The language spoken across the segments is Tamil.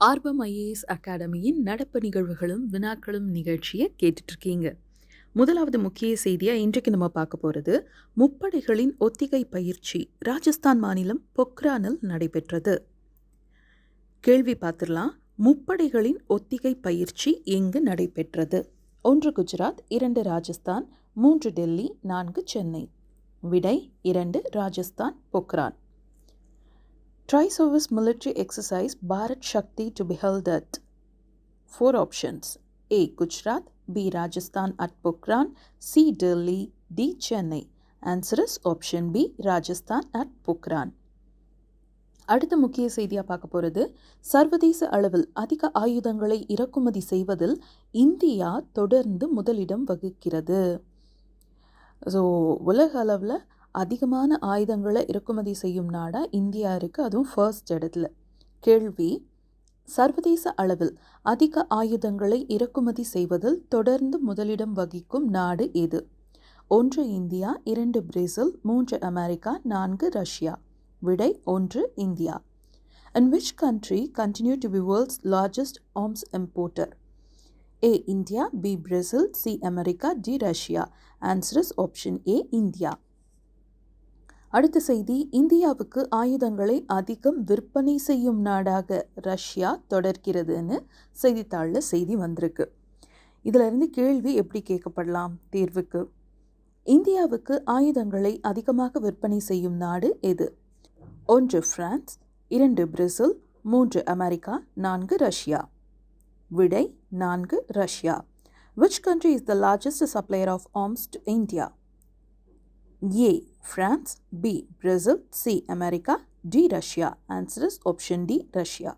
ஆர்வம் ஐஏஎஸ் அகாடமியின் நடப்பு நிகழ்வுகளும் வினாக்களும் நிகழ்ச்சியை கேட்டுட்ருக்கீங்க. முதலாவது முக்கிய செய்தியாக இன்றைக்கு நம்ம பார்க்க போகிறது, முப்படைகளின் ஒத்திகை பயிற்சி ராஜஸ்தான் மாநிலம் பொக்ரானில் நடைபெற்றது. கேள்வி பார்த்துடலாம். முப்படைகளின் ஒத்திகை பயிற்சி எங்கு நடைபெற்றது? 1 குஜராத், 2 ராஜஸ்தான், 3 டெல்லி, 4 சென்னை. விடை 2 Rajasthan, Pokhran. Tri-service military exercise Bharat Shakti to be held at 4 options: A. Gujarat, B. Rajasthan at Pokhran, C. Delhi, D. Chennai. Answer is option B. Rajasthan at Pokhran. அடுத்த முக்கிய செய்தியாக பார்க்க போகிறது, சர்வதேச அளவில் அதிக ஆயுதங்களை இறக்குமதி செய்வதில் இந்தியா தொடர்ந்து முதலிடம் வகிக்கிறது. ஸோ உலக அளவில் அதிகமான ஆயுதங்களை இறக்குமதி செய்யும் நாடாக இந்தியா இருக்குது, அதுவும் ஃபர்ஸ்ட் இடத்துல. கேள்வி, சர்வதேச அளவில் அதிக ஆயுதங்களை இறக்குமதி செய்வதில் தொடர்ந்து முதலிடம் வகிக்கும் நாடு எது? 1 இந்தியா, 2 பிரேசில், 3 அமெரிக்கா, 4 ரஷ்யா. விடை 1 India. And which country continue to be world's largest arms importer? A. India, B. Brazil, C. America, D. Russia. Answer is option A. India. அடுத்த செய்தி, இந்தியாவுக்கு ஆயுதங்களை அதிகம் விற்பனை செய்யும் நாடாக ரஷ்யா தொடர்கிறதுன்னு செய்தித்தாளில் செய்தி வந்திருக்கு. இதிலிருந்து கேள்வி எப்படி கேட்கப்படலாம் தேர்வுக்கு? இந்தியாவுக்கு ஆயுதங்களை அதிகமாக விற்பனை செய்யும் நாடு எது? 1 பிரான்ஸ், 2 பிரேசில், 3 அமெரிக்கா, 4 ரஷ்யா. விடை 4 Russia. Which country is the largest supplier of arms to India? A. France, B. Brazil, C. America, D. Russia. Answer is option D. Russia.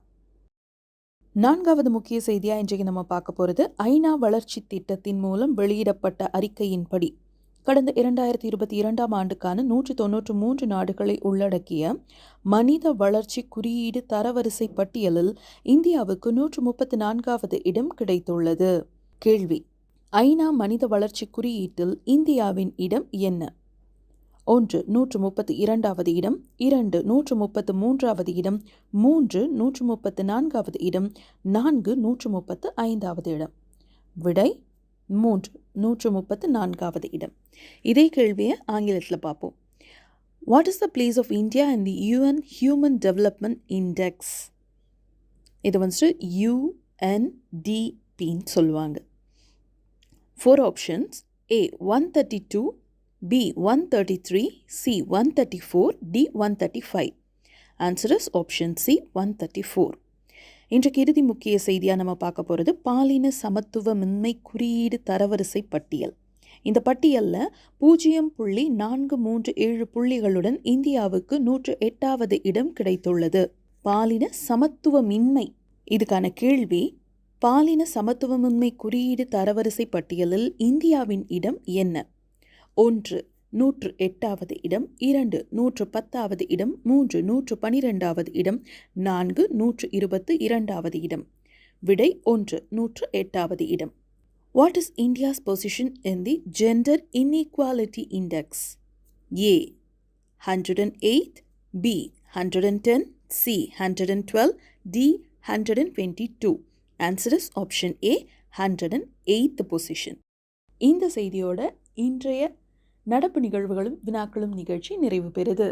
நான்காவது முக்கிய செய்தியாக இன்றைக்கு நம்ம பார்க்க போகிறது, ஐநா வளர்ச்சி திட்டத்தின் மூலம் வெளியிடப்பட்ட அறிக்கையின்படி கடந்த 2022ஆம் ஆண்டுக்கான 193 நாடுகளை உள்ளடக்கிய மனித வளர்ச்சி குறியீடு தரவரிசை பட்டியலில் இந்தியாவுக்கு 134வது இடம் கிடைத்துள்ளது. கேள்வி, ஐநா மனித வளர்ச்சி குறியீட்டில் இந்தியாவின் இடம் என்ன? 1 132வது இடம், 2 133வது இடம், 3 134வது இடம், 4 135வது இடம். விடை 3 134வது இடம். இதே கேள்வியை ஆங்கிலத்தில் பார்ப்போம். What is the place of India in the UN human development index? இது வந்துட்டு UNDPன்னு சொல்லுவாங்க. 4 options: A 132, B 133, C 134, D 135. Answer is option C 134. இன்றைக்கு இறுதி முக்கிய செய்தியாக நம்ம பார்க்க போகிறது, பாலின சமத்துவமின்மை குறியீடு தரவரிசை பட்டியல். இந்த பட்டியலில் 0.437 புள்ளிகளுடன் இந்தியாவுக்கு 108வது இடம் கிடைத்துள்ளது. பாலின சமத்துவமின்மை, இதுக்கான கேள்வி, பாலின சமத்துவமின்மை குறியீடு தரவரிசை பட்டியலில் இந்தியாவின் இடம் என்ன? 1 108வது இடம், 2 110வது இடம், 3 112வது இடம், 4 122வது இடம். விடை 1 108வது இடம். What is India's position in the Gender Inequality Index? A 108, B 110, C 112, D 122. Answer is option A 108th position. இந்த செய்தியோட இன்றைய நடப்பு நிகழ்வுகளும் வினாக்களும் நிகழ்ச்சி நிறைவு பெறுது.